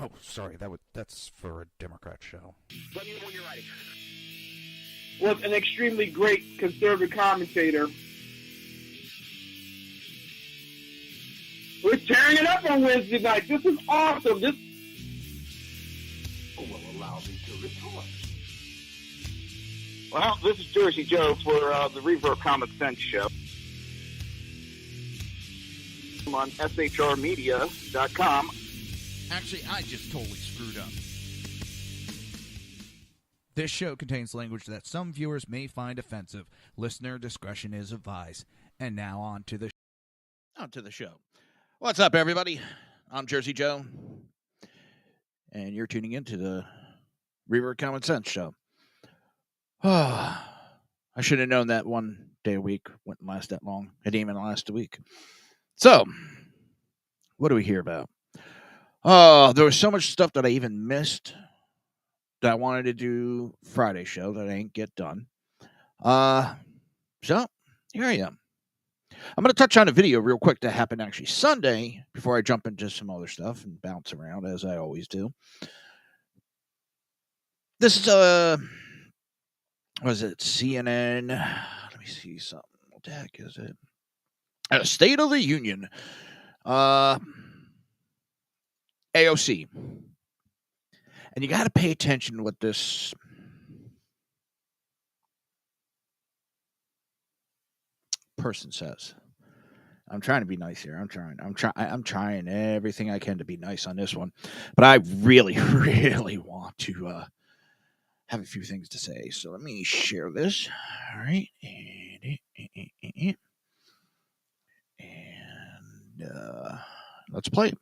Oh, sorry. That's for a Democrat show. Let me know when you're ready. Was an extremely great conservative commentator. We're tearing it up on Wednesday night. This is awesome. This will allow me to retort. Well, this is Jersey Joe for the Reaver Common Sense Show. I'm on shrmedia.com. Actually, I just totally screwed up. This show contains language that some viewers may find offensive. Listener discretion is advised. And now on to the show. What's up, everybody? I'm Jersey Joe, and you're tuning in to the Reaver Common Sense Show. I should have known that one day a week wouldn't last that long. It didn't even last a week. So, what do we hear about? There was so much stuff that I even missed that I wanted to do Friday show that I ain't get done. So, here I am. I'm going to touch on a video real quick that happened actually Sunday before I jump into some other stuff and bounce around as I always do. This is was it CNN? Let me see something. What the heck is it? A State of the Union. AOC. And you got to pay attention to what this person says. I'm trying to be nice here. I'm trying everything I can to be nice on this one. But I really, really want to have a few things to say. So let me share this. All right. And let's play it.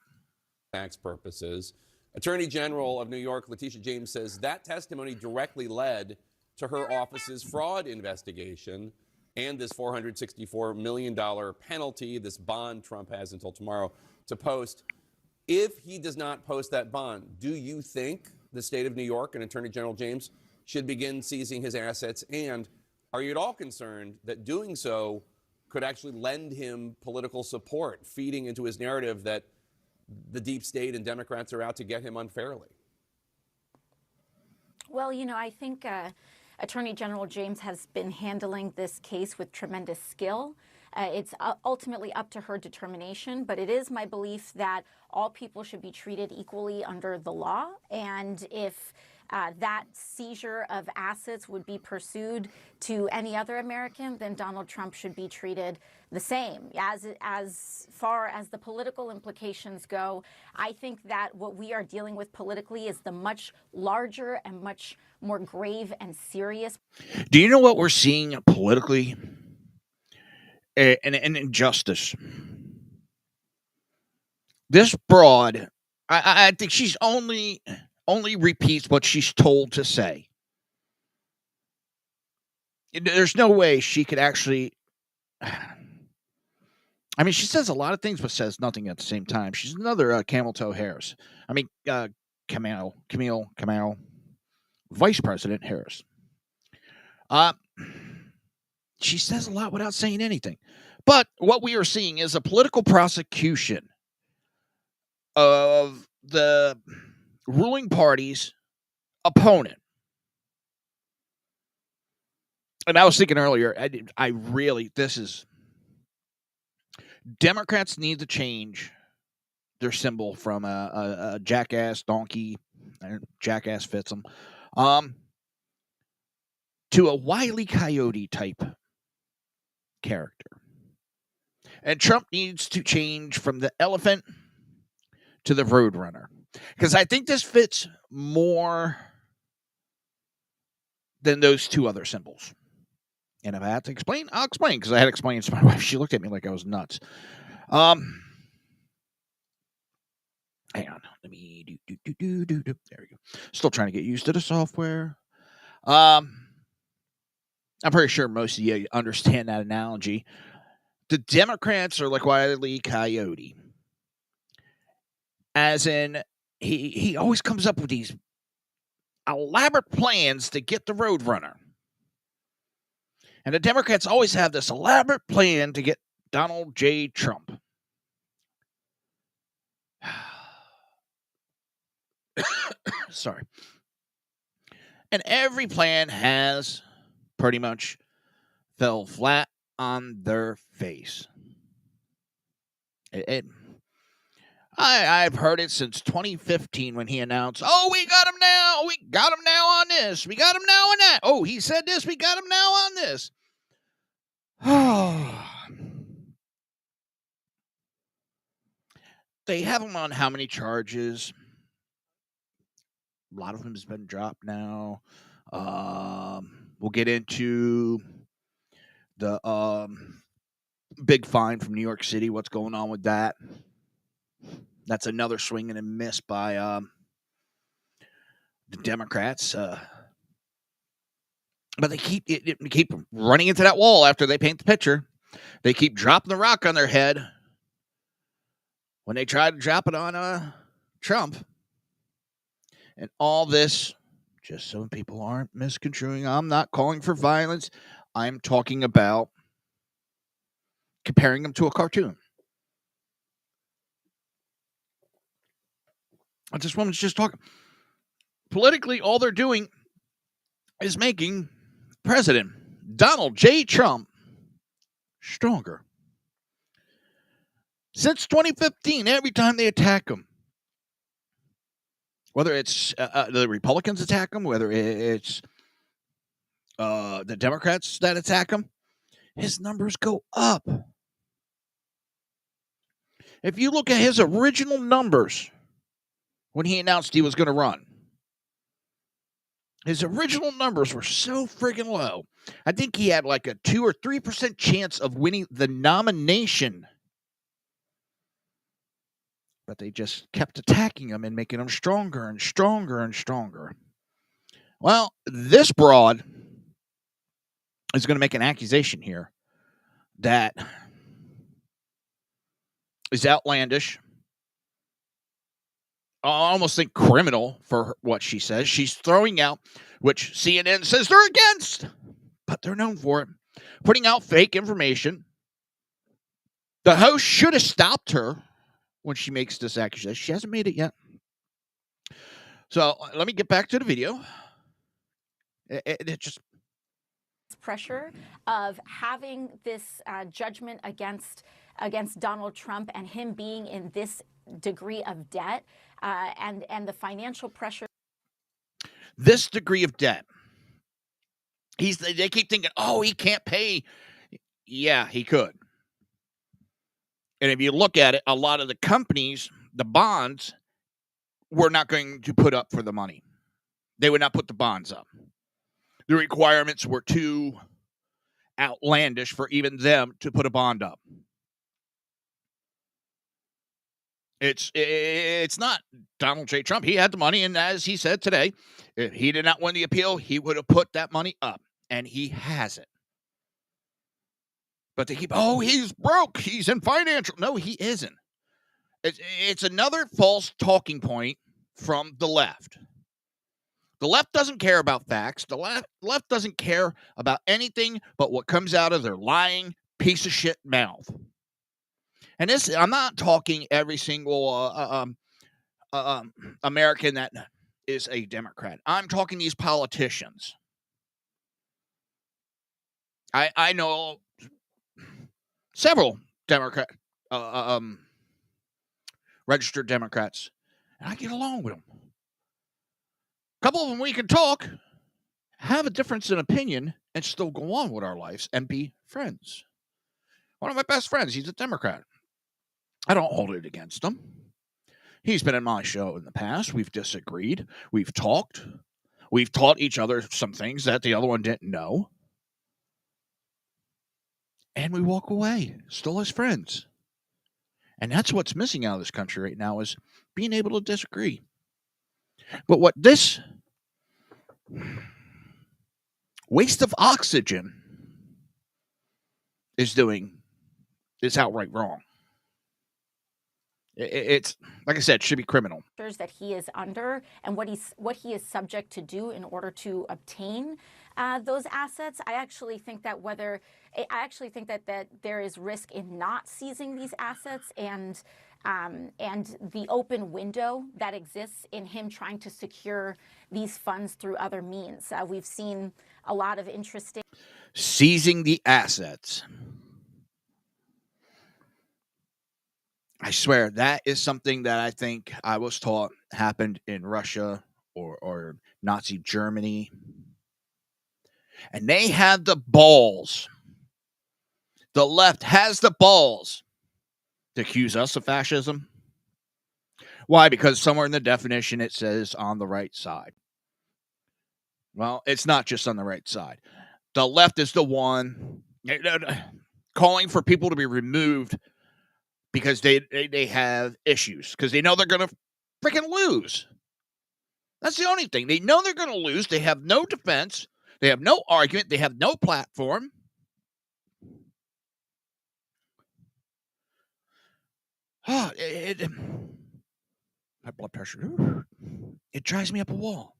Tax purposes. Attorney General of New York, Letitia James, says that testimony directly led to her office's fraud investigation and this $464 million penalty, this bond Trump has until tomorrow to post. If he does not post that bond, do you think the state of New York and Attorney General James should begin seizing his assets? And are you at all concerned that doing so could actually lend him political support, feeding into his narrative that the deep state and Democrats are out to get him unfairly? Well, I think Attorney General James has been handling this case with tremendous skill. It's ultimately up to her determination, but it is my belief that all people should be treated equally under the law. And if that seizure of assets would be pursued to any other American, then Donald Trump should be treated the same. As far as the political implications go, I think that what we are dealing with politically is the much larger and much more grave and serious. Do you know what we're seeing politically? An injustice. This broad, I think she's only repeats what she's told to say. There's no way she could actually. I mean, she says a lot of things, but says nothing at the same time. She's another camel toe Harris. I mean, Camille, Vice President Harris. She says a lot without saying anything. But what we are seeing is a political prosecution of the ruling party's opponent. And I was thinking earlier, Democrats need to change their symbol from a jackass donkey. Jackass fits them. to a Wile E. Coyote type character. And Trump needs to change from the elephant to the Roadrunner. Because I think this fits more than those two other symbols. And if I have to explain, I'll explain. Because I had to explain to my wife. She looked at me like I was nuts. Hang on. Let me do. There we go. Still trying to get used to the software. I'm pretty sure most of you understand that analogy. The Democrats are like Wile E. Coyote. As in, he always comes up with these elaborate plans to get the Roadrunner. And the Democrats always have this elaborate plan to get Donald J. Trump. Sorry. And every plan has pretty much fell flat on their face. I've heard it since 2015 when he announced, oh, we got him now. We got him now on this. We got him now on that. Oh, he said this. We got him now on this. They have him on how many charges? A lot of them has been dropped now. We'll get into the big fine from New York City. What's going on with that? That's another swing and a miss by the Democrats. But they keep running into that wall after they paint the picture. They keep dropping the rock on their head when they try to drop it on Trump. And all this, just so people aren't misconstruing, I'm not calling for violence. I'm talking about comparing them to a cartoon. This woman's just talking. Politically, all they're doing is making President Donald J. Trump stronger. Since 2015, every time they attack him, whether it's the Republicans attack him, whether it's the Democrats that attack him, his numbers go up. If you look at his original numbers when he announced he was going to run, his original numbers were so friggin' low. I think he had like a 2 or 3% chance of winning the nomination. But they just kept attacking him and making him stronger and stronger and stronger. Well, this broad is going to make an accusation here that is outlandish. I almost think criminal for what she says. She's throwing out, which CNN says they're against, but they're known for it, putting out fake information. The host should have stopped her when she makes this accusation. She hasn't made it yet. So let me get back to the video. It just pressure of having this judgment against Donald Trump and him being in this degree of debt and the financial pressure. This degree of debt. They keep thinking, oh, he can't pay. Yeah, he could. And if you look at it, a lot of the companies, the bonds, were not going to put up for the money. They would not put the bonds up. The requirements were too outlandish for even them to put a bond up. It's not Donald J. Trump. He had the money, and as he said today, if he did not win the appeal, he would have put that money up, and he has it. But they keep, oh, he's broke. He's in financial. No, he isn't. It's another false talking point from the left. The left doesn't care about facts. The left doesn't care about anything but what comes out of their lying piece of shit mouth. And this, I'm not talking every single American that is a Democrat. I'm talking these politicians. I know several Democrat, registered Democrats, and I get along with them. A couple of them we can talk, have a difference in opinion and still go on with our lives and be friends. One of my best friends, he's a Democrat. I don't hold it against him. He's been in my show in the past. We've disagreed. We've talked. We've taught each other some things that the other one didn't know. And we walk away, still as friends. And that's what's missing out of this country right now, is being able to disagree. But what this waste of oxygen is doing is outright wrong. It's, like I said, should be criminal. That he is under and what he is subject to do in order to obtain those assets. I actually think that that there is risk in not seizing these assets, and the open window that exists in him trying to secure these funds through other means. We've seen a lot of interesting seizing the assets. I swear that is something that I think I was taught happened in Russia or Nazi Germany. And they had the balls. The left has the balls to accuse us of fascism. Why? Because somewhere in the definition it says on the right side. Well, it's not just on the right side. The left is the one calling for people to be removed because they have issues, because they know they're going to freaking lose. That's the only thing. They know they're going to lose. They have no defense. They have no argument. They have no platform. My blood pressure, it drives me up a wall.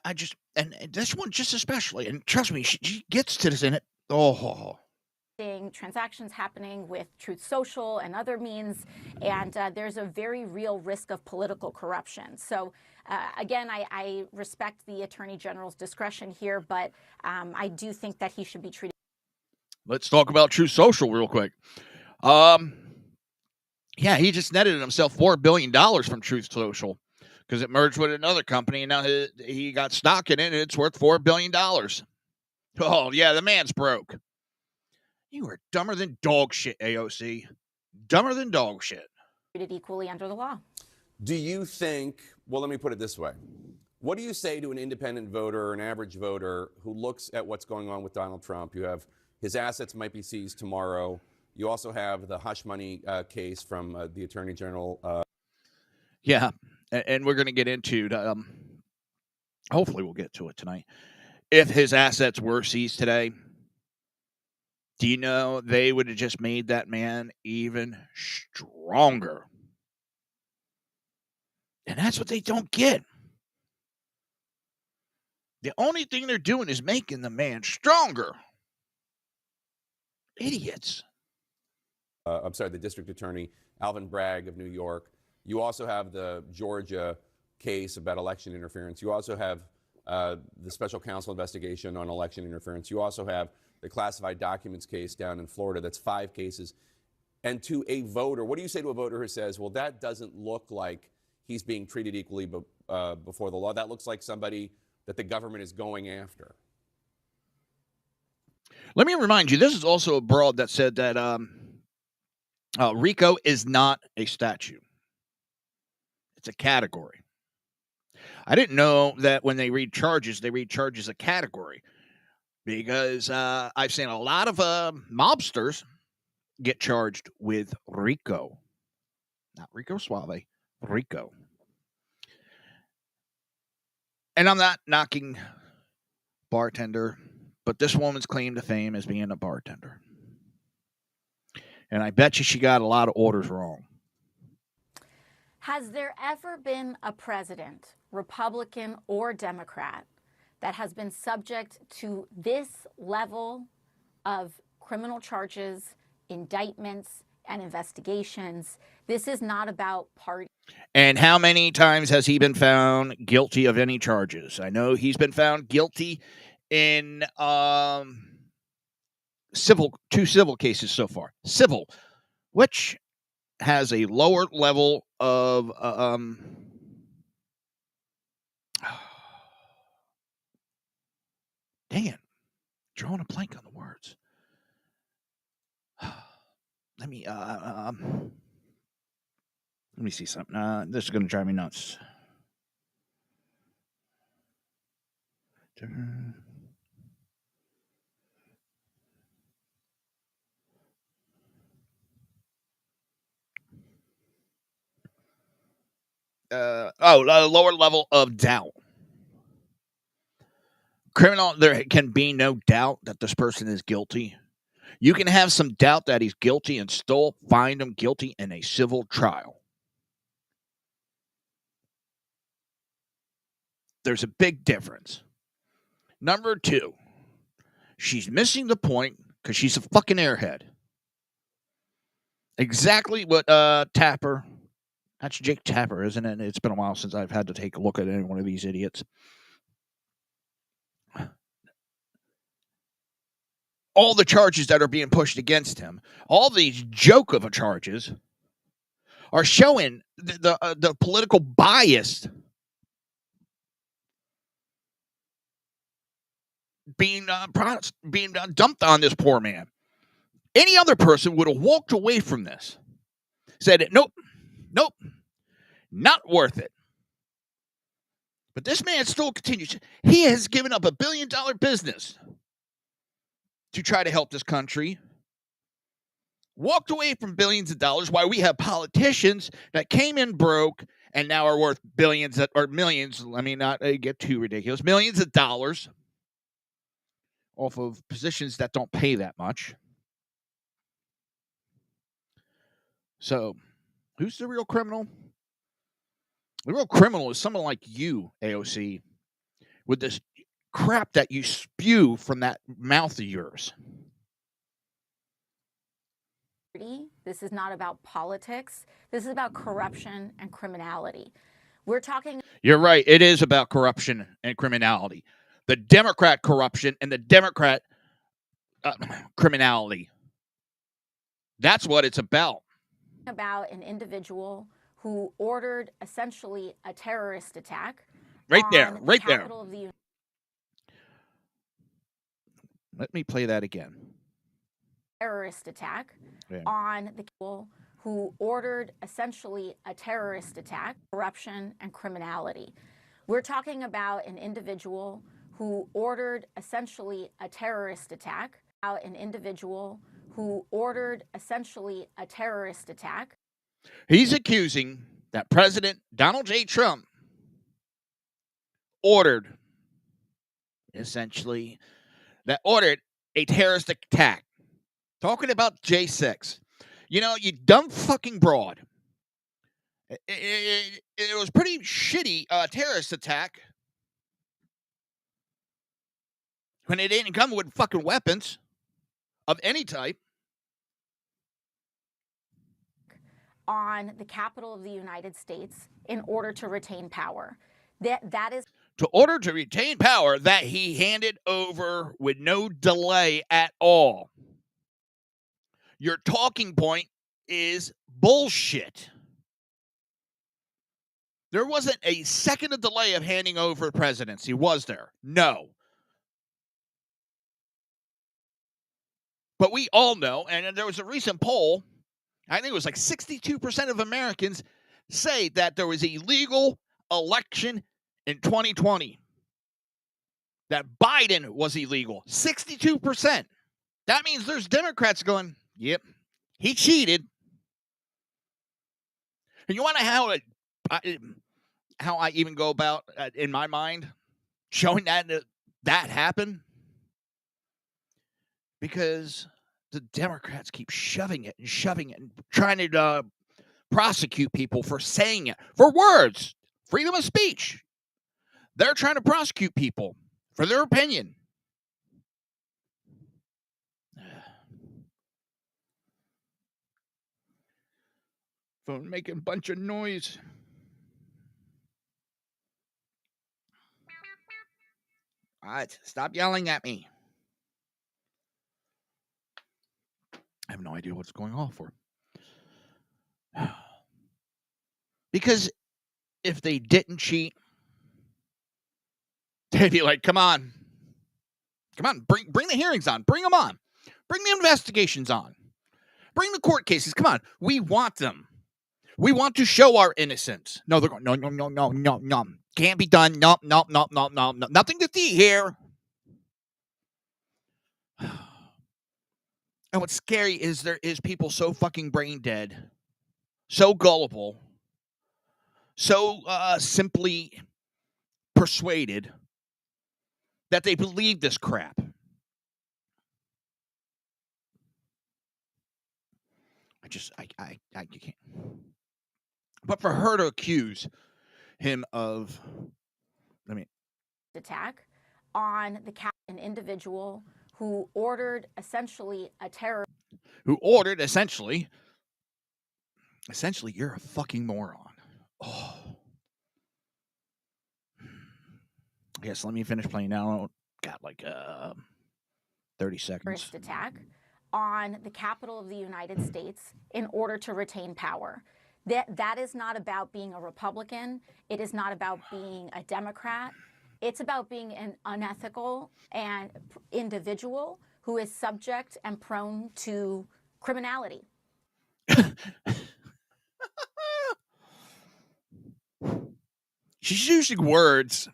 I just, and this one just especially, and trust me, she gets to this in it. Oh. Transactions happening with Truth Social and other means, and there's a very real risk of political corruption. So again, I respect the Attorney General's discretion here, but I do think that he should be treated. Let's talk about Truth Social real quick. Yeah, he just netted himself $4 billion from Truth Social because it merged with another company, and now he got stock in it, and it's worth $4 billion. Oh, yeah, the man's broke. You are dumber than dog shit, AOC. Dumber than dog shit. Treated equally under the law. Do you think, well, let me put it this way. What do you say to an independent voter or an average voter who looks at what's going on with Donald Trump? You have his assets might be seized tomorrow. You also have the hush money case from the Attorney General. Yeah, and we're going to get into, hopefully we'll get to it tonight. If his assets were seized today, do you know they would have just made that man even stronger? And that's what they don't get. The only thing they're doing is making the man stronger. Idiots. I'm sorry, the district attorney, Alvin Bragg of New York. You also have the Georgia case about election interference. You also have the special counsel investigation on election interference. You also have the classified documents case down in Florida. That's 5 cases. And to a voter, what do you say to a voter who says, well, that doesn't look like he's being treated equally before the law? That looks like somebody that the government is going after. Let me remind you, this is also a broad that said that RICO is not a statute. It's a category. I didn't know that when they read charges a category, because I've seen a lot of mobsters get charged with RICO. Not Rico Suave, RICO. And I'm not knocking bartender, but this woman's claim to fame is being a bartender. And I bet you she got a lot of orders wrong. Has there ever been a president, Republican or Democrat, that has been subject to this level of criminal charges, indictments, and investigations? This is not about party. And how many times has he been found guilty of any charges? I know he's been found guilty in 2 civil cases so far. Civil, which has a lower level of Man, drawing a blank on the words. Let me see something. This is going to drive me nuts. Lower level of doubt. Criminal, there can be no doubt that this person is guilty. You can have some doubt that he's guilty and still find him guilty in a civil trial. There's a big difference. Number two, she's missing the point because she's a fucking airhead. Exactly what Tapper, that's Jake Tapper, isn't it? It's been a while since I've had to take a look at any one of these idiots. All the charges that are being pushed against him, all these joke of charges, are showing the political bias being dumped on this poor man. Any other person would have walked away from this, said, nope, not worth it. But this man still continues. He has given up $1 billion business to try to help this country. Walked away from billions of dollars while we have politicians that came in broke and now are worth billions or millions. Let me not get too ridiculous. Millions of dollars off of positions that don't pay that much. So, who's the real criminal? The real criminal is someone like you, AOC, with this crap that you spew from that mouth of yours. This is not about politics. This is about corruption and criminality. We're talking. You're right. It is about corruption and criminality. The Democrat corruption and the Democrat criminality. That's what it's about. About an individual who ordered essentially a terrorist attack. Right there. Let me play that again. Terrorist attack on the people who ordered essentially a terrorist attack, corruption and criminality. We're talking about an individual who ordered essentially a terrorist attack, He's accusing that President Donald J. Trump ordered a terrorist attack. Talking about J6. You know, you dumb fucking broad. It was pretty shitty terrorist attack when it didn't come with fucking weapons of any type. On the Capitol of the United States in order to retain power. That is to order to retain power that he handed over with no delay at all. Your talking point is bullshit. There wasn't a second of delay of handing over the presidency, was there? No. But we all know, and there was a recent poll, I think it was like 62% of Americans say that there was a illegal election in 2020. That Biden was illegal. 62%. That means there's Democrats going, yep, he cheated. And you want to know how I even go about, in my mind, showing that happened? Because the Democrats keep shoving it and trying to prosecute people for saying it, for words, freedom of speech. They're trying to prosecute people for their opinion. Phone making a bunch of noise. All right, stop yelling at me. I have no idea what's going on for. Because if they didn't cheat, they'd be like, come on, Come on, bring the hearings on. Bring them on. Bring the investigations on. Bring the court cases. Come on. We want them. We want to show our innocence. No, they're going, no. Can't be done. No. Nothing to see here. And what's scary is there is people so fucking brain dead, so gullible, so simply persuaded that they believe this crap. I can't. But for her to accuse him of, attack on an individual who ordered essentially essentially, you're a fucking moron. Oh. Yes, let me finish playing now. Got like 30 seconds. Attack on the Capitol of the United States in order to retain power. That is not about being a Republican. It is not about being a Democrat. It's about being an unethical and individual who is subject and prone to criminality. She's using words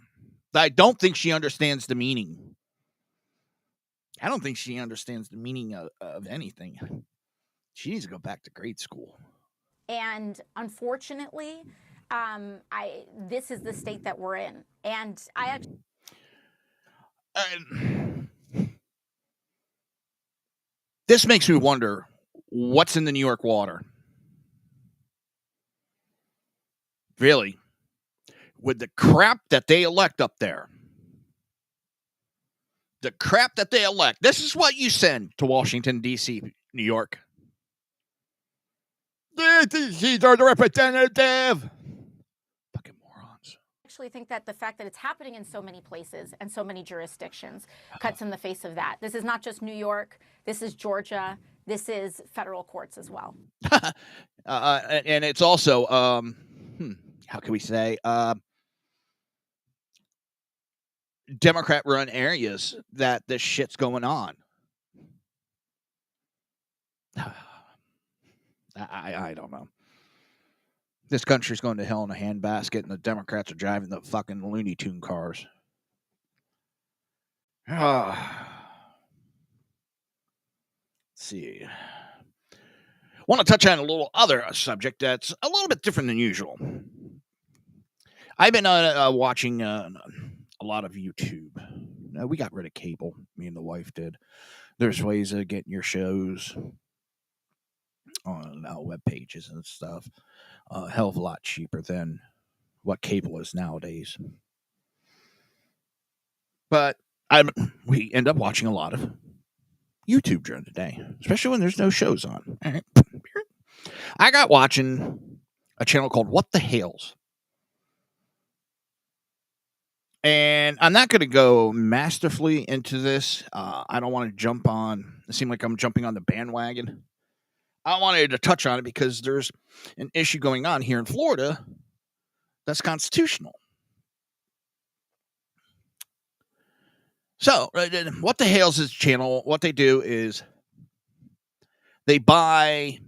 that I don't think she understands the meaning. I don't think she understands the meaning of anything. She needs to go back to grade school. And unfortunately, this is the state that we're in. And I actually... This makes me wonder what's in the New York water. Really? With the crap that they elect up there. The crap that they elect. This is what you send to Washington, D.C., New York. She's our representative. Fucking morons. I actually think that the fact that it's happening in so many places and so many jurisdictions cuts in the face of that. This is not just New York. This is Georgia. This is federal courts as well. And it's also, how can we say, Democrat-run areas that this shit's going on. I don't know. This country's going to hell in a handbasket, and the Democrats are driving the fucking Looney Tune cars. Let's see. Want to touch on a little other subject that's a little bit different than usual. I've been watching a lot of YouTube. We got rid of cable. Me and the wife did. There's ways of getting your shows on web pages and stuff. A hell of a lot cheaper than what cable is nowadays. But we end up watching a lot of YouTube during the day, especially when there's no shows on. All right. I got watching a channel called What the Hales. And I'm not going to go masterfully into this. I don't want to jump on. It seemed like I'm jumping on the bandwagon. I wanted to touch on it because there's an issue going on here in Florida that's constitutional. So, What the Hales is channel. What they do is they buy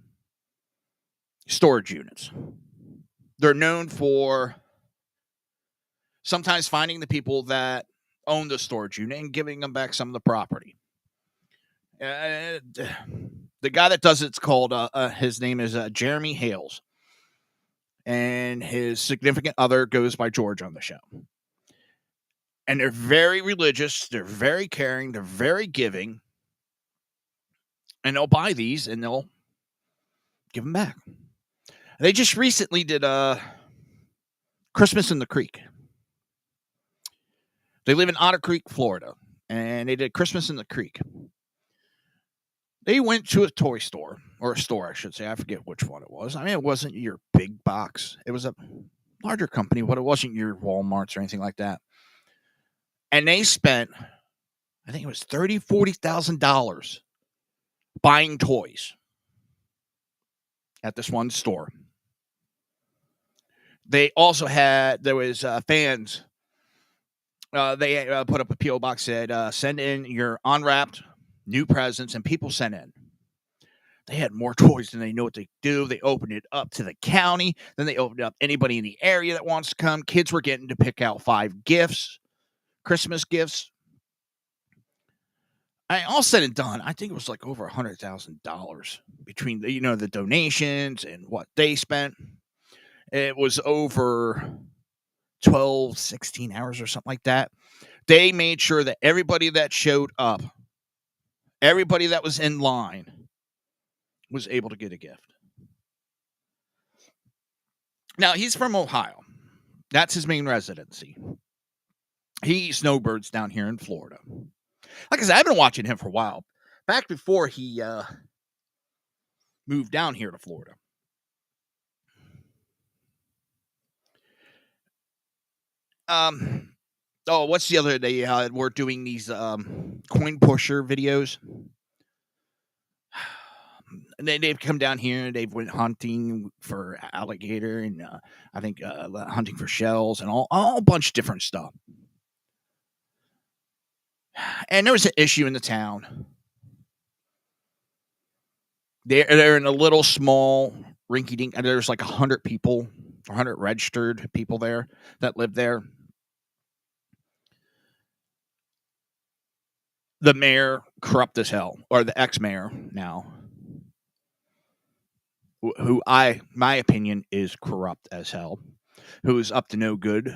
storage units. They're known for sometimes finding the people that own the storage unit and giving them back some of the property. The guy that does it's called, his name is Jeremy Hales. And his significant other goes by George on the show. And they're very religious. They're very caring. They're very giving. And they'll buy these and they'll give them back. They just recently did Christmas in the Creek. They live in Otter Creek, Florida. And they did Christmas in the Creek. They went to a toy store. Or a store, I should say. I forget which one it was. I mean, it wasn't your big box. It was a larger company, but it wasn't your Walmarts or anything like that. And they spent, I think it was $30,000, $40,000 buying toys at this one store. They also had, there was fans They put up a P.O. box, said, send in your unwrapped new presents, and people sent in. They had more toys than they know what they do. They opened it up to the county. Then they opened it up anybody in the area that wants to come. Kids were getting to pick out 5 gifts, Christmas gifts. All said and done, I think it was like over $100,000 between the donations and what they spent. It was over 12, 16 hours or something like that. They made sure that everybody that showed up, everybody that was in line, was able to get a gift. Now, he's from Ohio. That's his main residency. He snowbirds down here in Florida. Like I said, I've been watching him for a while. Back before he moved down here to Florida. What's the other day? We're doing these coin pusher videos. And they've come down here and they've went hunting for alligator and I think hunting for shells and all a bunch of different stuff. And there was an issue in the town. They're in a little small rinky-dink, and there's like 100 people, 100 registered people there that live there. The mayor, corrupt as hell, or the ex-mayor now, who my opinion is corrupt as hell, who is up to no good.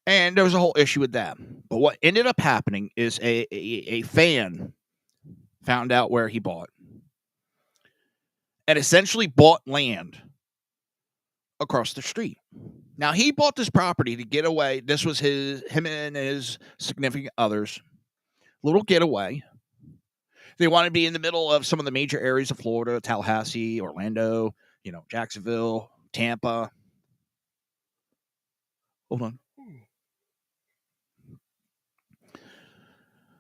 And there was a whole issue with that. But what ended up happening is a fan found out where he bought and essentially bought land across the street. Now, he bought this property to get away. This was him and his significant others' little getaway. They wanted to be in the middle of some of the major areas of Florida, Tallahassee, Orlando, Jacksonville, Tampa. Hold on.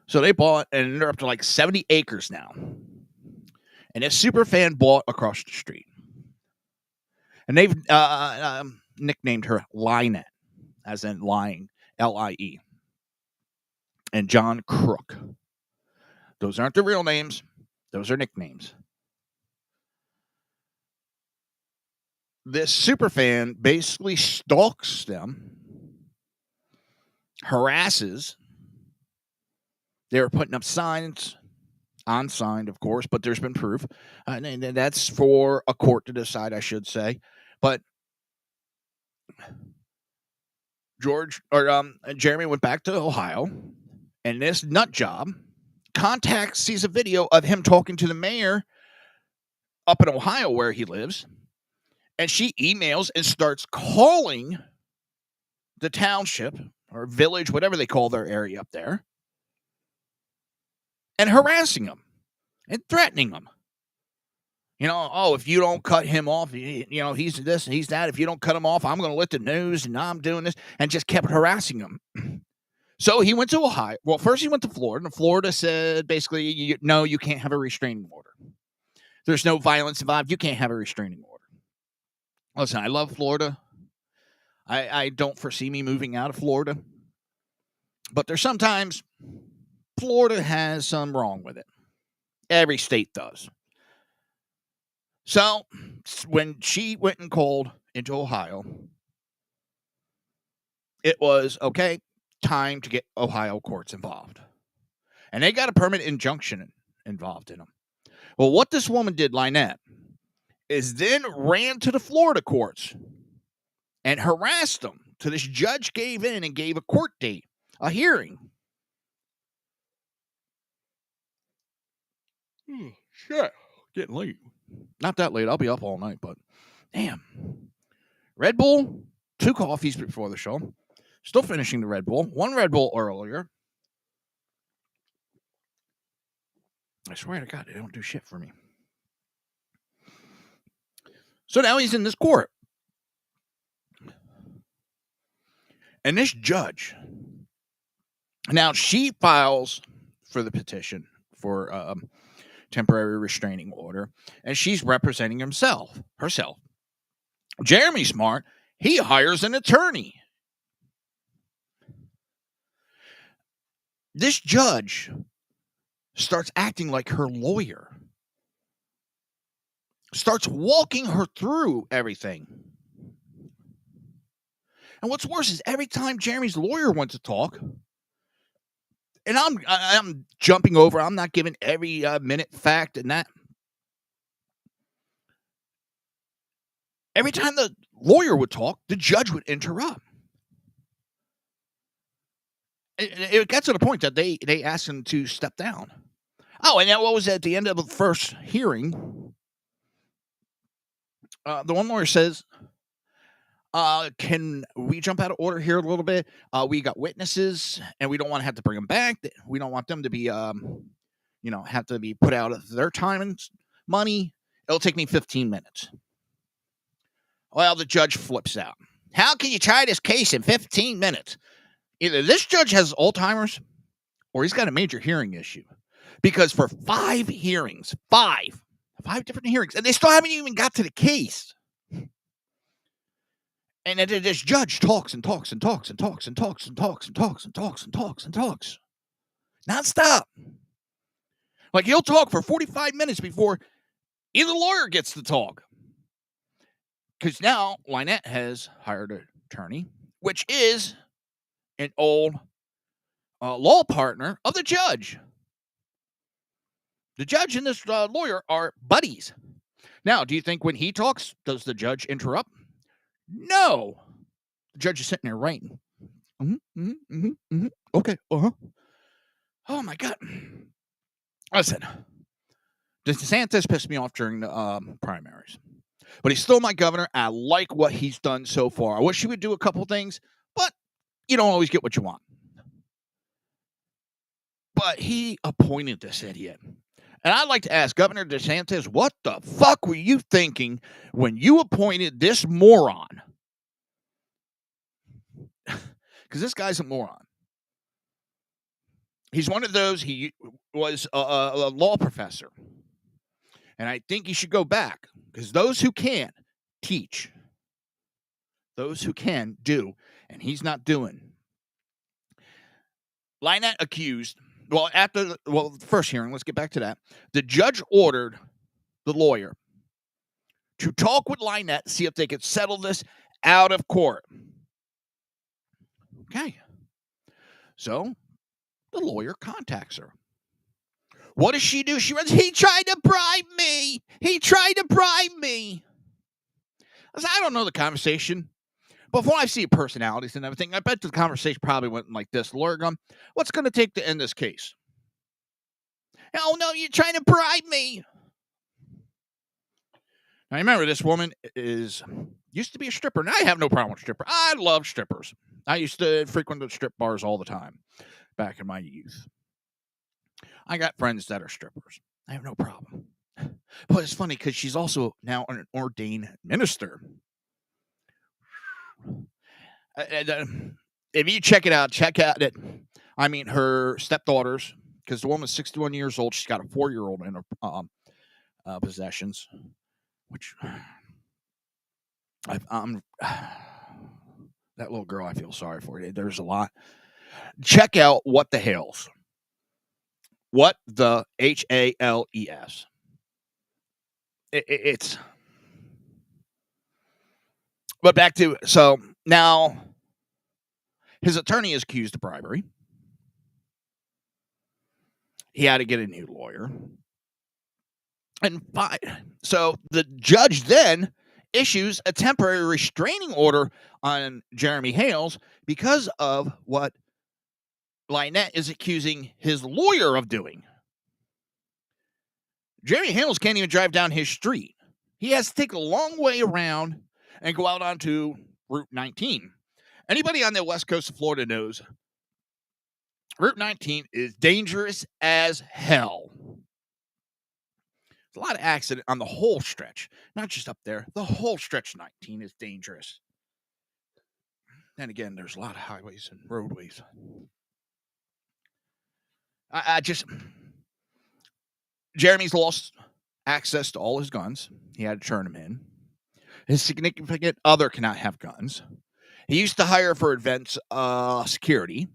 So they bought, and they're up to like 70 acres now. And this super fan bought across the street. And they've nicknamed her Lynette, as in lying, L-I-E. And John Crook. Those aren't the real names. Those are nicknames. This super fan basically stalks them, harasses. They were putting up signs, unsigned, of course, but there's been proof. And that's for a court to decide, I should say. But Jeremy went back to Ohio, and this nut job sees a video of him talking to the mayor up in Ohio where he lives, and she emails and starts calling the township or village, whatever they call their area up there, and harassing them and threatening them. If you don't cut him off, he's this and he's that. If you don't cut him off, I'm going to let the news, and I'm doing this, and just kept harassing him. So he went to Ohio. Well, first he went to Florida, and Florida said basically, no, you can't have a restraining order. There's no violence involved. You can't have a restraining order. Listen, I love Florida. I don't foresee me moving out of Florida. But there's sometimes Florida has some wrong with it. Every state does. So when she went and called into Ohio, it was, okay, time to get Ohio courts involved. And they got a permanent injunction involved in them. Well, what this woman did, Lynette, is then ran to the Florida courts and harassed them till this judge gave in and gave a court date, a hearing. Shit. Getting late. Not that late. I'll be up all night, but damn. Red Bull, 2 coffees before the show. Still finishing the Red Bull. 1 Red Bull earlier. I swear to God, they don't do shit for me. So now he's in this court. And this judge, now she files for the petition for temporary restraining order, and she's representing herself. Jeremy Smart, he hires an attorney. This judge starts acting like her lawyer, starts walking her through everything. And what's worse is every time Jeremy's lawyer went to talk, and I'm jumping over, I'm not giving every minute fact and that. Every time the lawyer would talk, the judge would interrupt. It got to the point that they asked him to step down. Oh, and then what was at the end of the first hearing? The one lawyer says, can we jump out of order here a little bit? We got witnesses, and we don't want to have to bring them back. We don't want them to be, have to be put out of their time and money. It'll take me 15 minutes. Well, the judge flips out. How can you try this case in 15 minutes? Either this judge has Alzheimer's or he's got a major hearing issue. Because for 5 hearings, five different hearings, and they still haven't even got to the case. And then this judge talks and talks and talks and talks and talks and talks and talks and talks and talks and talks. Nonstop. Like he'll talk for 45 minutes before either lawyer gets to talk. Because now Lynette has hired an attorney, which is an old law partner of the judge. The judge and this lawyer are buddies. Now, do you think when he talks, does the judge interrupt? No. The judge is sitting there writing. Okay. Oh, my God. Listen, DeSantis pissed me off during the primaries. But he's still my governor. I like what he's done so far. I wish he would do a couple things, but you don't always get what you want. But he appointed this idiot. And I'd like to ask Governor DeSantis, what the fuck were you thinking when you appointed this moron? Because this guy's a moron. He's one of those, he was a law professor. And I think he should go back. Because those who can, teach. Those who can, do. And he's not doing. Lynette accused, after the first hearing, let's get back to that. The judge ordered the lawyer to talk with Lynette, see if they could settle this out of court. Okay. So, the lawyer contacts her. What does she do? She runs, he tried to bribe me. He tried to bribe me. I don't know the conversation. But from what I see personalities and everything, I bet the conversation probably went like this. The lawyer going, what's going to take to end this case? Oh, no, you're trying to bribe me. Now, remember, this woman used to be a stripper, and I have no problem with strippers. I love strippers. I used to frequent the strip bars all the time back in my youth. I got friends that are strippers. I have no problem. But it's funny because she's also now an ordained minister. If you check it out, check out it. I mean, her stepdaughters, because the woman's 61 years old. She's got a 4-year-old in her possessions, which that little girl, I feel sorry for you. There's a lot. Check out What the Hales. What the Hales. It's. But back to, so now his attorney is accused of bribery. He had to get a new lawyer. And so the judge then issues a temporary restraining order on Jeremy Hales because of what Lynette is accusing his lawyer of doing. Jeremy Hales can't even drive down his street. He has to take a long way around and go out onto Route 19. Anybody on the west coast of Florida knows Route 19 is dangerous as hell. There's a lot of accident on the whole stretch, not just up there. The whole stretch 19 is dangerous. And again, there's a lot of highways and roadways. Jeremy's lost access to all his guns. He had to turn them in. His significant other cannot have guns. He used to hire for events security.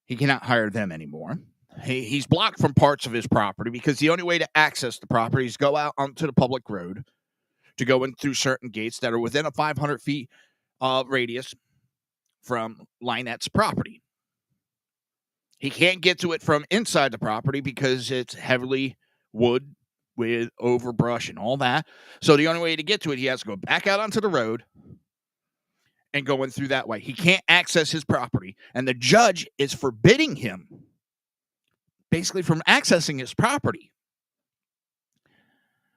He cannot hire them anymore. He's blocked from parts of his property because the only way to access the property is go out onto the public road to go in through certain gates that are within a 500 feet radius from Lynette's property. He can't get to it from inside the property because it's heavily wood with overbrush and all that. So the only way to get to it, he has to go back out onto the road and go in through that way. He can't access his property, and the judge is forbidding him basically from accessing his property.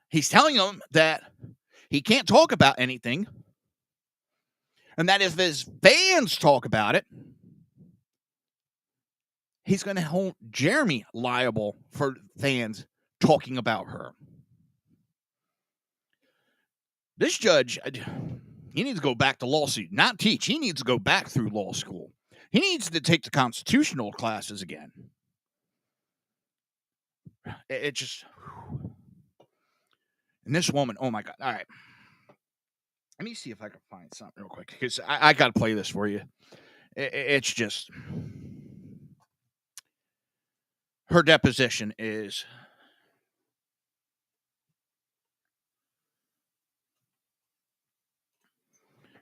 He's telling him that he can't talk about anything, and that if his fans talk about it, he's going to hold Jeremy liable for fans talking about her. This judge, he needs to go back to law school, not teach. He needs to go back through law school. He needs to take the constitutional classes again. It just... And this woman, oh my God. All right. Let me see if I can find something real quick, because I got to play this for you. It's just... Her deposition is...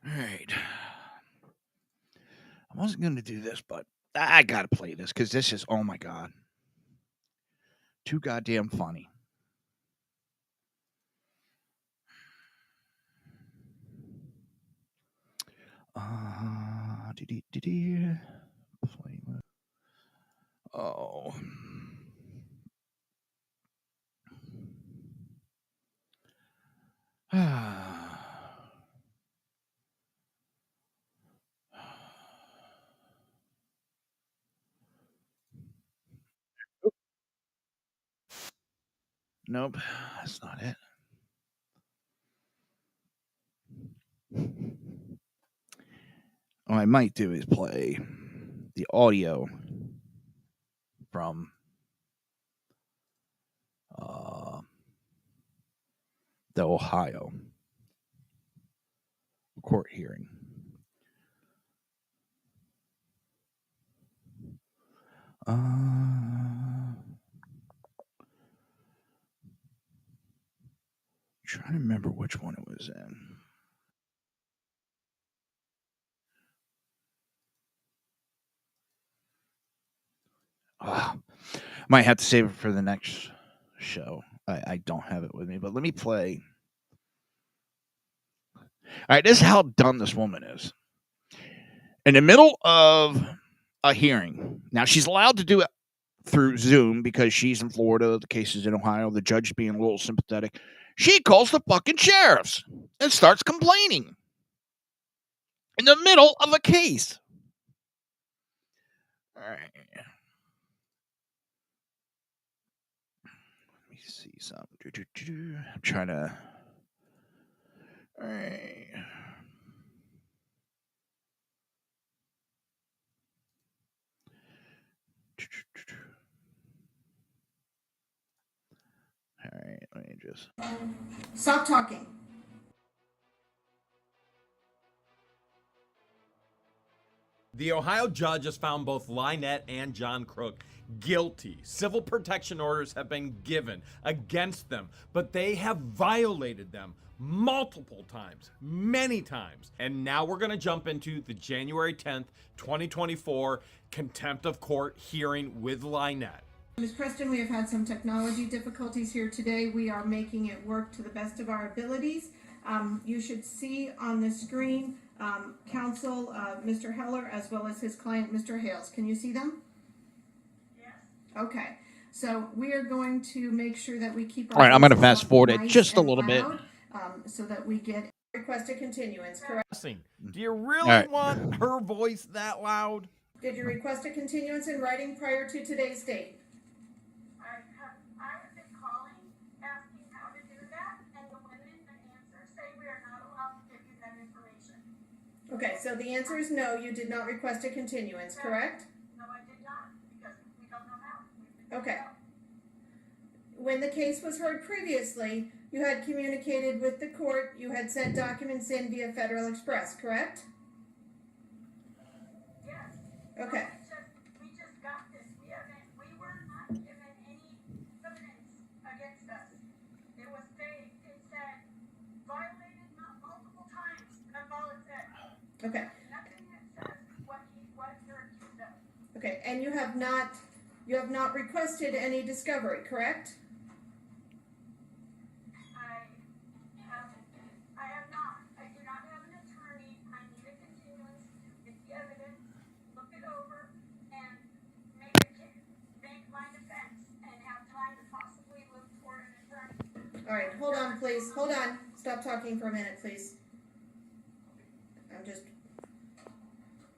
All right. I wasn't going to do this, but I got to play this because this is, oh my God, too goddamn funny. Oh. Nope, that's not it. What I might do is play the audio from the Ohio court hearing. Trying to remember which one it was in. Might have to save it for the next show. I don't have it with me, but let me play. All right, this is how dumb this woman is. In the middle of a hearing, now she's allowed to do it through Zoom because she's in Florida, the case is in Ohio, the judge being a little sympathetic. She calls the fucking sheriffs and starts complaining in the middle of a case. All right. Let me see something. I'm trying to... All right. All right, let me just... Stop talking. The Ohio judge has found both Lynette and John Crook guilty. Civil protection orders have been given against them, but they have violated them multiple times, many times. And now we're going to jump into the January 10th, 2024 contempt of court hearing with Lynette. Ms. Preston, we have had some technology difficulties here today. We are making it work to the best of our abilities. You should see on the screen counsel Mr. Heller as well as his client Mr. Hales. Can you see them? Yes. Okay. So we are going to make sure that we keep our... All right, I'm going to fast forward it just a little bit. So that we get requested continuance, correct? Do you really want her voice that loud? Did you request a continuance in writing prior to today's date? I have been calling, asking how to do that, and the women that answer say we are not allowed to give you that information. Okay, so the answer is no, you did not request a continuance, correct? No, I did not, because we don't know how. Okay. When the case was heard previously, you had communicated with the court, you had sent documents in via Federal Express, correct? Yes. Okay. We just got this. We were not given any evidence against us. It was vague. It said violated multiple times. That's all it said. Okay. Nothing that says what you're accused of. Okay, and you have not requested any discovery, correct? I have not. I do not have an attorney. I need a continuance to get the evidence, look it over, and make my defense, and have time to possibly look for an attorney. All right, hold on, please. Hold on. Stop talking for a minute, please. I'm just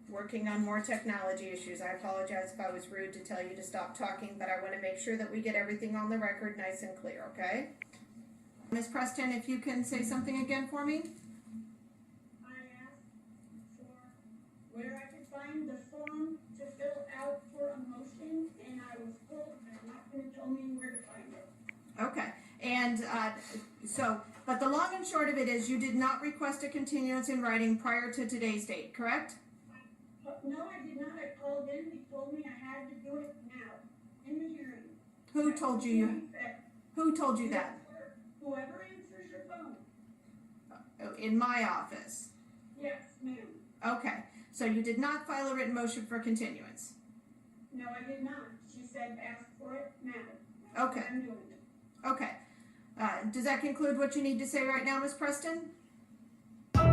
working on more technology issues. I apologize if I was rude to tell you to stop talking, but I want to make sure that we get everything on the record nice and clear, okay? Ms. Preston, if you can say something again for me. I asked for where I could find the form to fill out for a motion, and I was told they're not going to tell me where to find it. Okay, and but the long and short of it is you did not request a continuance in writing prior to today's date, correct? No, I did not. I called in. They told me I had to do it now, in the hearing. Who told you that? Whoever answers your phone. In my office. Yes, ma'am. Okay, so you did not file a written motion for continuance? No, I did not. She said ask for it now. Okay. I'm doing it. Okay. Does that conclude what you need to say right now, Ms. Preston? Your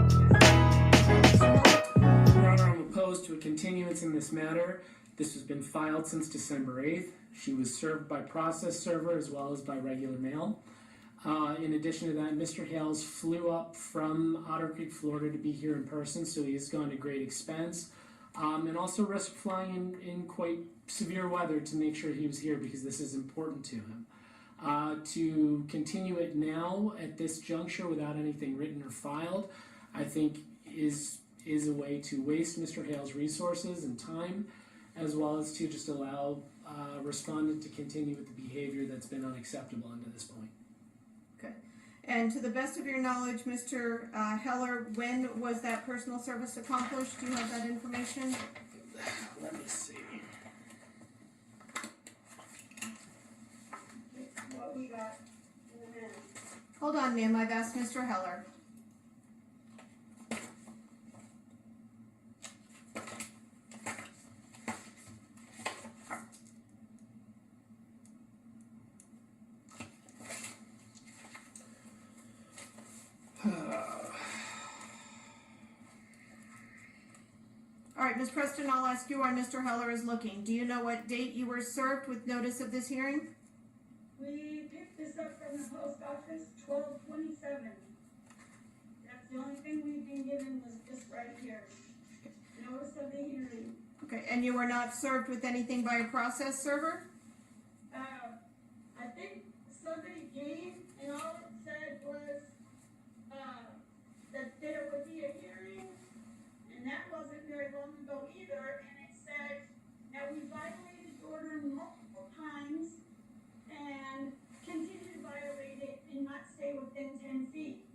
Honor, I'm opposed to a continuance in this matter. This has been filed since December 8th. She was served by process server as well as by regular mail. In addition to that, Mr. Hales flew up from Otter Creek, Florida to be here in person, so he has gone to great expense. And also risked flying in quite severe weather to make sure he was here because this is important to him. To continue it now at this juncture without anything written or filed, I think is a way to waste Mr. Hale's resources and time, as well as to just allow respondent to continue with the behavior that's been unacceptable until this point. Okay. And to the best of your knowledge, Mr. Heller, when was that personal service accomplished? Do you have that information? Let me see. What we got in a minute. Hold on, ma'am. I've asked Mr. Heller. All right, Ms. Preston, I'll ask you while Mr. Heller is looking. Do you know what date you were served with notice of this hearing? We picked this up from the post office, 12/27. That's the only thing we've been given was this right here. Notice of the hearing. Okay, and you were not served with anything by a process server? I think somebody came and all it said was, that there would be a hearing, and that wasn't very long ago either, and it said that we violated the order multiple times and continue to violate it and not stay within 10 feet.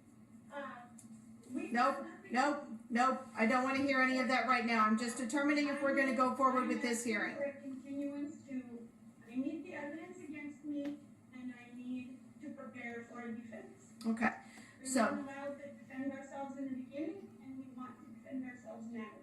Nope. I don't want to hear any of that right now. I'm just determining if we're going to go forward with this hearing. For a continuance to, I need the evidence against me, and I need to prepare for a defense. Okay, We so. weren't allowed to defend ourselves in the beginning, and we want to defend ourselves now.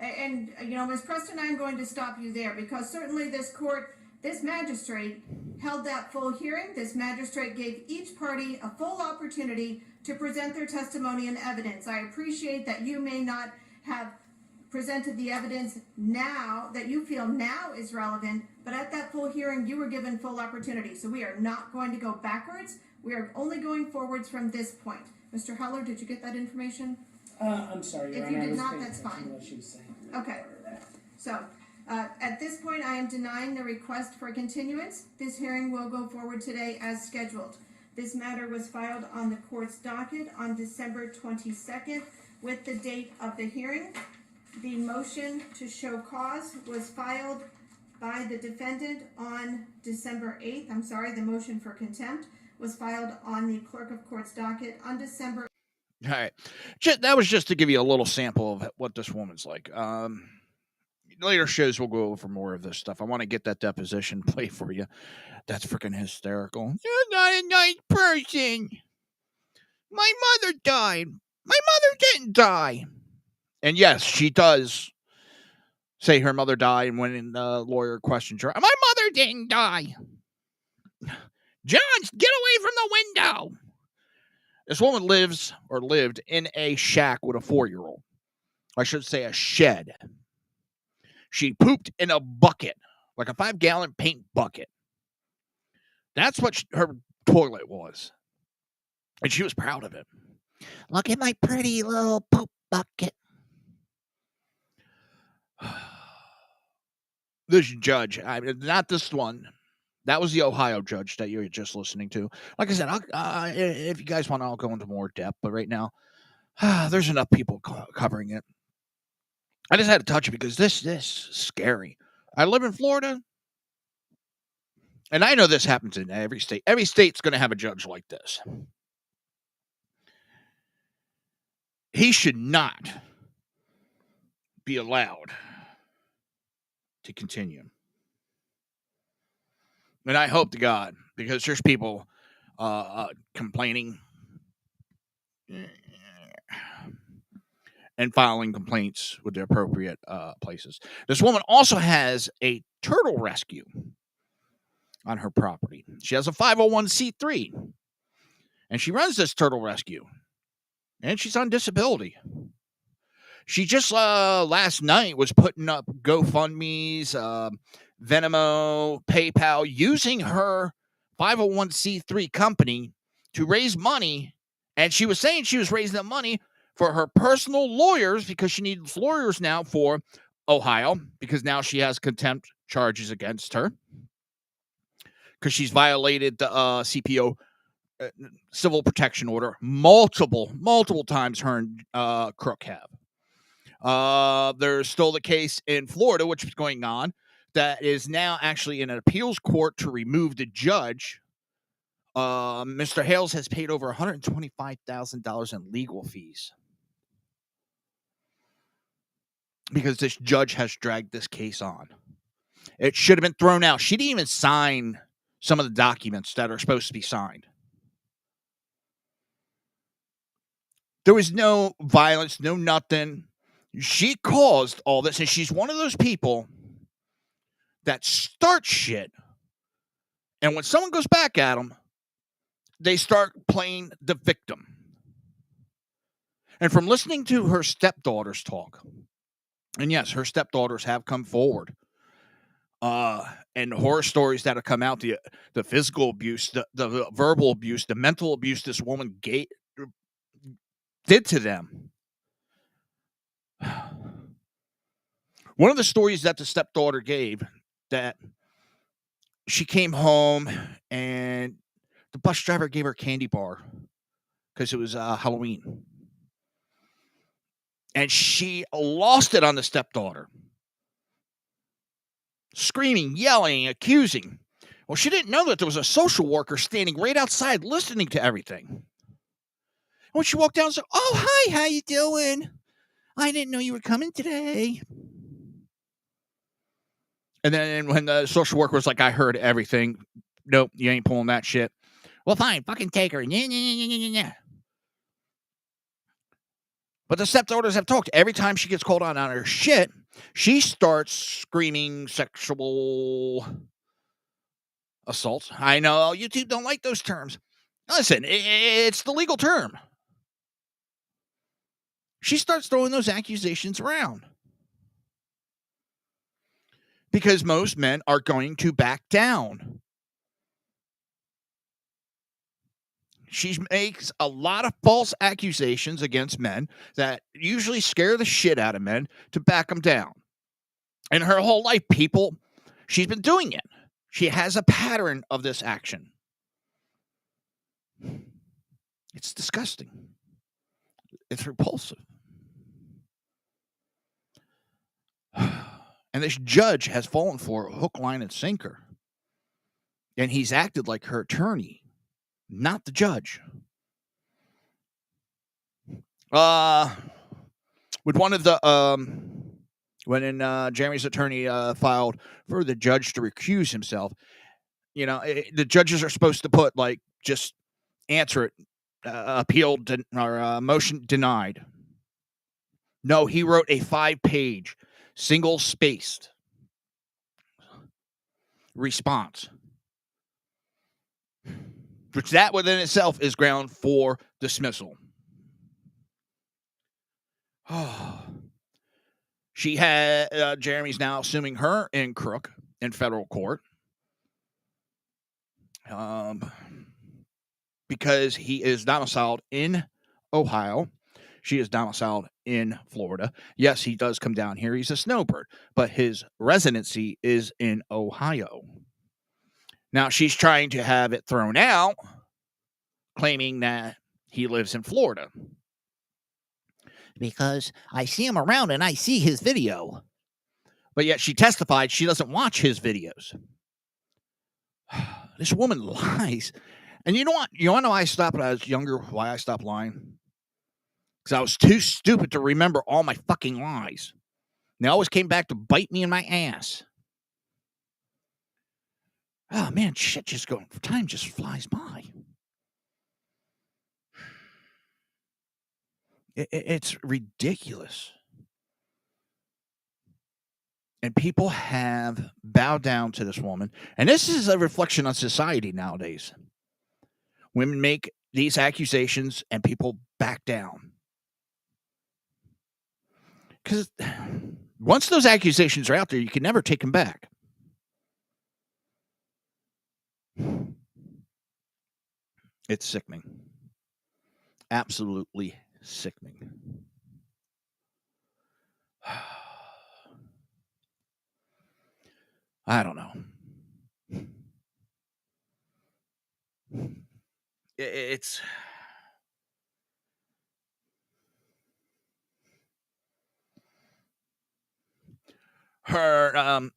And, you know, Ms. Preston, I'm going to stop you there because certainly this magistrate held that full hearing. This magistrate gave each party a full opportunity to present their testimony and evidence. I appreciate that you may not have presented the evidence now that you feel now is relevant, but at that full hearing, you were given full opportunity. So we are not going to go backwards. We are only going forwards from this point. Mr. Heller, did you get that information? I'm sorry, Your If you Honor, I did was not, paying that's attention to fine. what she was saying. Okay, so at this point, I am denying the request for continuance. This hearing will go forward today as scheduled. This matter was filed on the court's docket on December 22nd with the date of the hearing. The motion to show cause was filed by the defendant on December 8th. The motion for contempt was filed on the clerk of court's docket on December. All right. That was just to give you a little sample of what this woman's like. Later shows we'll go over more of this stuff. I want to get that deposition play for you. That's freaking hysterical. You're not a nice person. My mother died. My mother didn't die. And yes, she does say her mother died, and when the lawyer questions her, my mother didn't die. John, get away from the window. This woman lived in a shack with a 4-year-old. I should say a shed. She pooped in a bucket, like a 5-gallon paint bucket. That's what her toilet was. And she was proud of it. Look at my pretty little poop bucket. This judge, not this one. That was the Ohio judge that you were just listening to. Like I said, if you guys want, I'll go into more depth. But right now, there's enough people covering it. I just had to touch it because this is scary. I live in Florida, and I know this happens in every state. Every state's going to have a judge like this. He should not be allowed to continue. And I hope to God, because there's people complaining and filing complaints with the appropriate places. This woman also has a turtle rescue on her property. She has a 501c3, and she runs this turtle rescue, and she's on disability. She just last night was putting up GoFundMe's, Venmo, PayPal, using her 501c3 company to raise money. And she was saying she was raising the money for her personal lawyers because she needs lawyers now for Ohio, because now she has contempt charges against her because she's violated the CPO civil protection order multiple times. Her and Crook have. There's still the case in Florida, which is going on, that is now actually in an appeals court to remove the judge. Mr. Hales has paid over $125,000 in legal fees because this judge has dragged this case on. It should have been thrown out. She didn't even sign some of the documents that are supposed to be signed. There was no violence, no nothing. She caused all this, and she's one of those people that start shit, and when someone goes back at them, they start playing the victim. And from listening to her stepdaughters talk, and yes, her stepdaughters have come forward, and horror stories that have come out, the physical abuse, the verbal abuse, the mental abuse this woman did to them. One of the stories that the stepdaughter gave, that she came home and the bus driver gave her a candy bar because it was Halloween. And she lost it on the stepdaughter. Screaming, yelling, accusing. Well, she didn't know that there was a social worker standing right outside listening to everything. When she walked down and said, "Oh, hi, how you doing? I didn't know you were coming today." And then when the social worker was like, "I heard everything. Nope, you ain't pulling that shit." Well, fine, fucking take her. But the stepdaughters have talked. Every time she gets called on her shit, she starts screaming sexual assault. I know YouTube don't like those terms. Listen, it's the legal term. She starts throwing those accusations around because most men are going to back down. She makes a lot of false accusations against men that usually scare the shit out of men to back them down. And her whole life, she's been doing it. She has a pattern of this action. It's disgusting. It's repulsive. And this judge has fallen for hook, line, and sinker. And he's acted like her attorney. not the judge. With one of the when Jeremy's attorney filed for the judge to recuse himself, the judges are supposed to put like just answer it, appealed or motion denied. No, he wrote a 5-page, single-spaced response, which that within itself is ground for dismissal. She had Jeremy's now suing her and Crook in federal court because he is domiciled in Ohio. She is domiciled in Florida. Yes, he does come down here. He's a snowbird, but his residency is in Ohio. Now, she's trying to have it thrown out, claiming that he lives in Florida. Because I see him around and I see his video. But yet she testified she doesn't watch his videos. This woman lies. And you know what? You want to know why I stopped when I was younger? Why I stopped lying? Because I was too stupid to remember all my fucking lies. And they always came back to bite me in my ass. Oh, man, shit just going. Time just flies by. It's ridiculous. And people have bowed down to this woman. And this is a reflection on society nowadays. Women make these accusations and people back down. Because once those accusations are out there, you can never take them back. It's sickening. Absolutely sickening. I don't know. It's her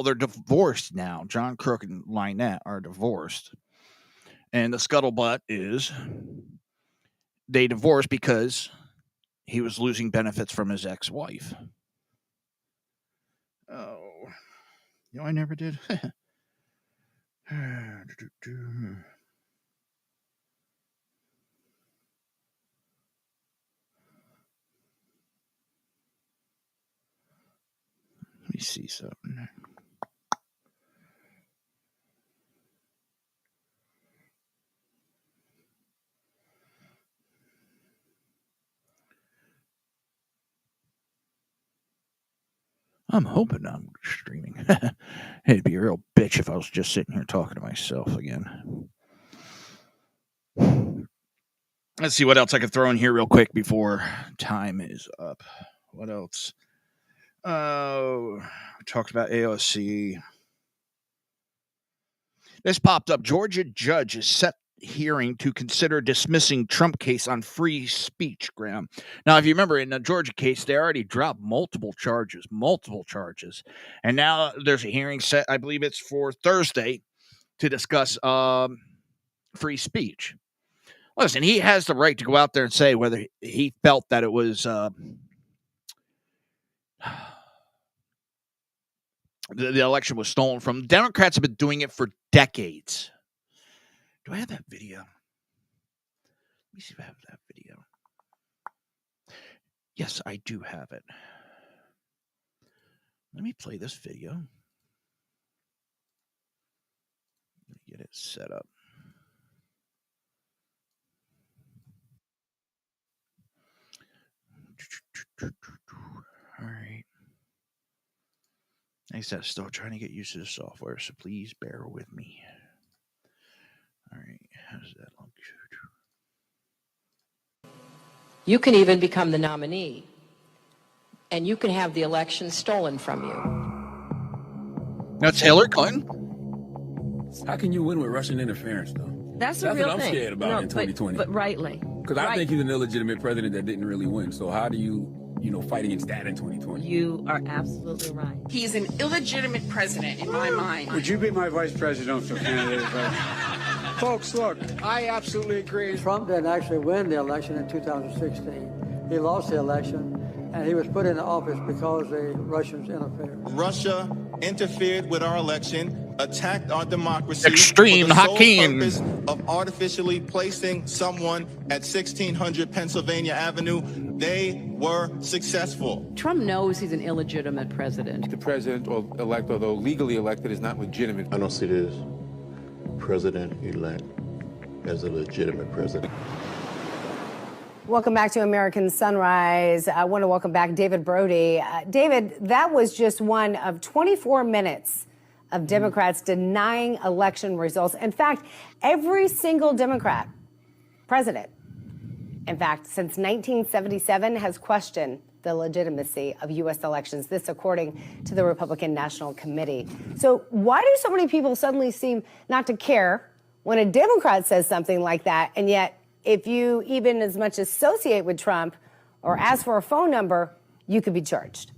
they're divorced now. John Crook and Lynette are divorced. And the scuttlebutt is they divorced because he was losing benefits from his ex-wife. Oh. I never did. Let me see something. I'm hoping I'm streaming. It'd be a real bitch if I was just sitting here talking to myself again. Let's see what else I can throw in here real quick before time is up. What else? Oh, we talked about AOC. This popped up. Georgia judge is set hearing to consider dismissing Trump case on free speech, Graham. Now, if you remember, in the Georgia case, they already dropped multiple charges. And now there's a hearing set, I believe it's for Thursday, to discuss free speech. Listen, he has the right to go out there and say whether he felt that it was the election was stolen from. Democrats have been doing it for decades. Do I have that video? Let me see if I have that video. Yes, I do have it. Let me play this video. Let me get it set up. All right. Like I said, still trying to get used to the software, so please bear with me. All right, how does that look? You can even become the nominee, and you can have the election stolen from you. That's Hillary Clinton. How can you win with Russian interference, though? That's a real what I'm thing. scared about in 2020. But rightly. Because I think he's an illegitimate president that didn't really win. So how do you fight against that in 2020? You are absolutely right. He's an illegitimate president in my mind. Would you be my vice presidential candidate? Folks, look, I absolutely agree. Trump didn't actually win the election in 2016. He lost the election, and he was put into office because the Russians interfered. Russia interfered with our election, attacked our democracy Extreme for the sole Hakeem. purpose of artificially placing someone at 1600 Pennsylvania Avenue. They were successful. Trump knows he's an illegitimate president. The president-elect, although legally elected, is not legitimate. I don't see this president-elect as a legitimate president. Welcome back to American Sunrise. I want to welcome back David Brody. David, that was just one of 24 minutes of Democrats denying election results. In fact, every single Democrat president, in fact, since 1977, has questioned the legitimacy of U.S. elections. This, according to the Republican National Committee. So why do so many people suddenly seem not to care when a Democrat says something like that, and yet if you even as much associate with Trump or ask for a phone number, you could be charged?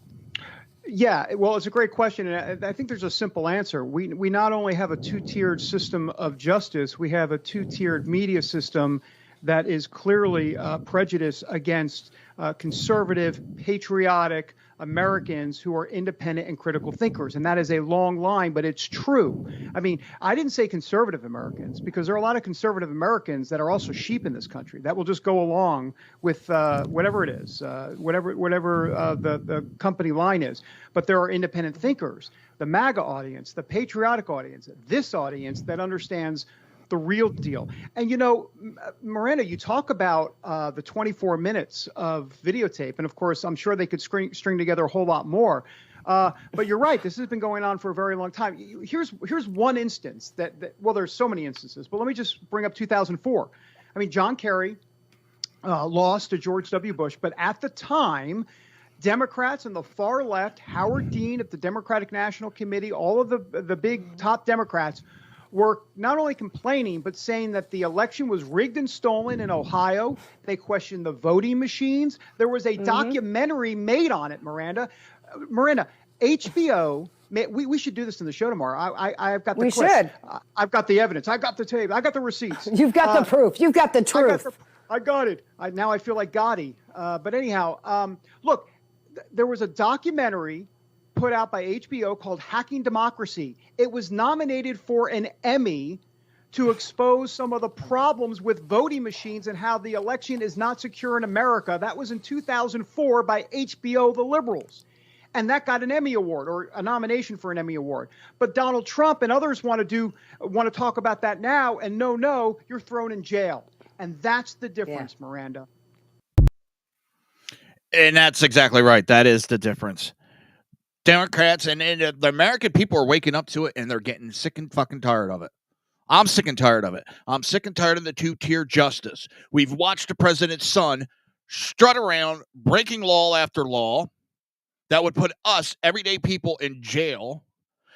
Yeah, well, it's a great question, and I think there's a simple answer. We not only have a two-tiered system of justice, we have a two-tiered media system that is clearly prejudiced against conservative, patriotic Americans who are independent and critical thinkers. And that is a long line, but it's true. I mean, I didn't say conservative Americans because there are a lot of conservative Americans that are also sheep in this country that will just go along with whatever it is, whatever the company line is. But there are independent thinkers, the MAGA audience, the patriotic audience, this audience that understands the real deal. And, you know, Miranda, you talk about the 24 minutes of videotape. And, of course, I'm sure they could string together a whole lot more. But you're right. This has been going on for a very long time. Here's one instance well, there's so many instances. But let me just bring up 2004. I mean, John Kerry lost to George W. Bush. But at the time, Democrats on the far left, Howard Dean of the Democratic National Committee, all of the big top Democrats were not only complaining, but saying that the election was rigged and stolen in Ohio. They questioned the voting machines. There was a documentary made on it, Miranda. HBO, we should do this in the show tomorrow. I've got the We clips. should. I've got the evidence. I've got the tape. I've got the receipts. You've got the proof. You've got the truth. I got it. Now I feel like Gotti. But anyhow, look, there was a documentary put out by HBO called Hacking Democracy. It was nominated for an Emmy to expose some of the problems with voting machines and how the election is not secure in America. That was in 2004 by HBO, the liberals. And that got an Emmy Award, or a nomination for an Emmy Award. But Donald Trump and others want to talk about that now, and no, you're thrown in jail. And that's the difference, Miranda. And that's exactly right. That is the difference. Democrats and the American people are waking up to it, and they're getting sick and fucking tired of it. I'm sick and tired of it. I'm sick and tired of the two-tier justice. We've watched the president's son strut around breaking law after law that would put us, everyday people, in jail.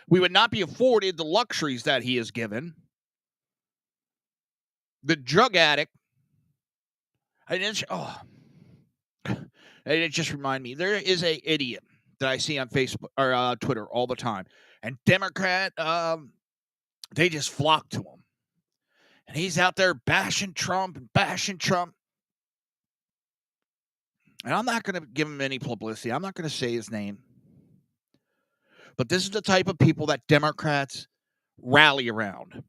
We would not be afforded the luxuries that he is given. The drug addict. And it just reminded me, there is a idiot that I see on Facebook or Twitter all the time. And Democrat, they just flock to him. And he's out there bashing Trump. And I'm not going to give him any publicity. I'm not going to say his name. But this is the type of people that Democrats rally around.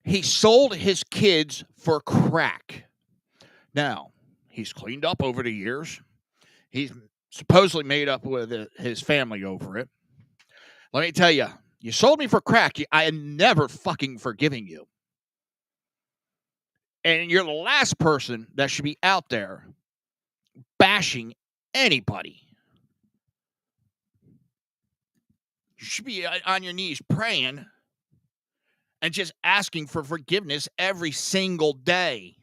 He sold his kids for crack. Now, he's cleaned up over the years. He's supposedly made up with his family over it. Let me tell you, you sold me for crack. I am never fucking forgiving you. And you're the last person that should be out there bashing anybody. You should be on your knees praying and just asking for forgiveness every single day.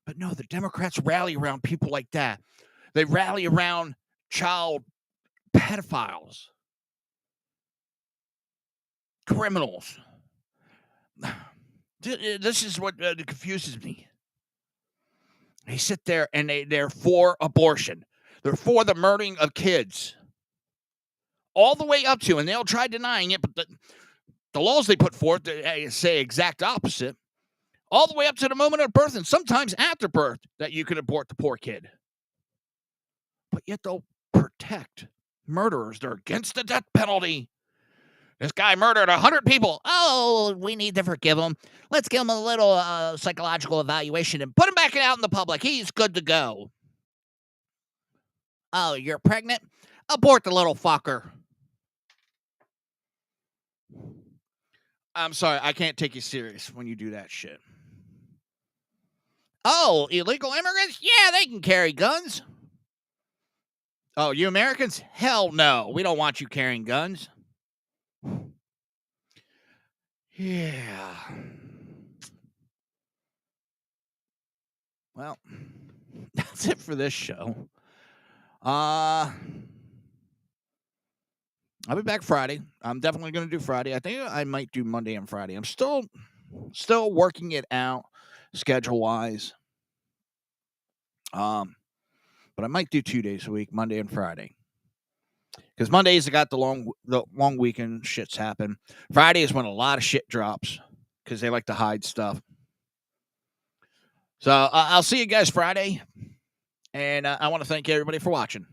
But no, the Democrats rally around people like that. They rally around child pedophiles, criminals. This is what confuses me. They sit there and they're for abortion. They're for the murdering of kids. All the way up to, and they'll try denying it, but the laws they put forth say exact opposite, all the way up to the moment of birth and sometimes after birth that you can abort the poor kid. But yet they'll protect murderers. They're against the death penalty. This guy murdered 100 people. Oh, we need to forgive him. Let's give him a little psychological evaluation and put him back out in the public. He's good to go. Oh, you're pregnant? Abort the little fucker. I'm sorry, I can't take you serious when you do that shit. Oh, illegal immigrants? Yeah, they can carry guns. Oh, you Americans? Hell no. We don't want you carrying guns. Yeah. Well, that's it for this show. I'll be back Friday. I'm definitely going to do Friday. I think I might do Monday and Friday. I'm still working it out schedule-wise. But I might do 2 days a week, Monday and Friday. Because Mondays I got the long weekend shits happen. Friday is when a lot of shit drops because they like to hide stuff. So I'll see you guys Friday. And I want to thank everybody for watching.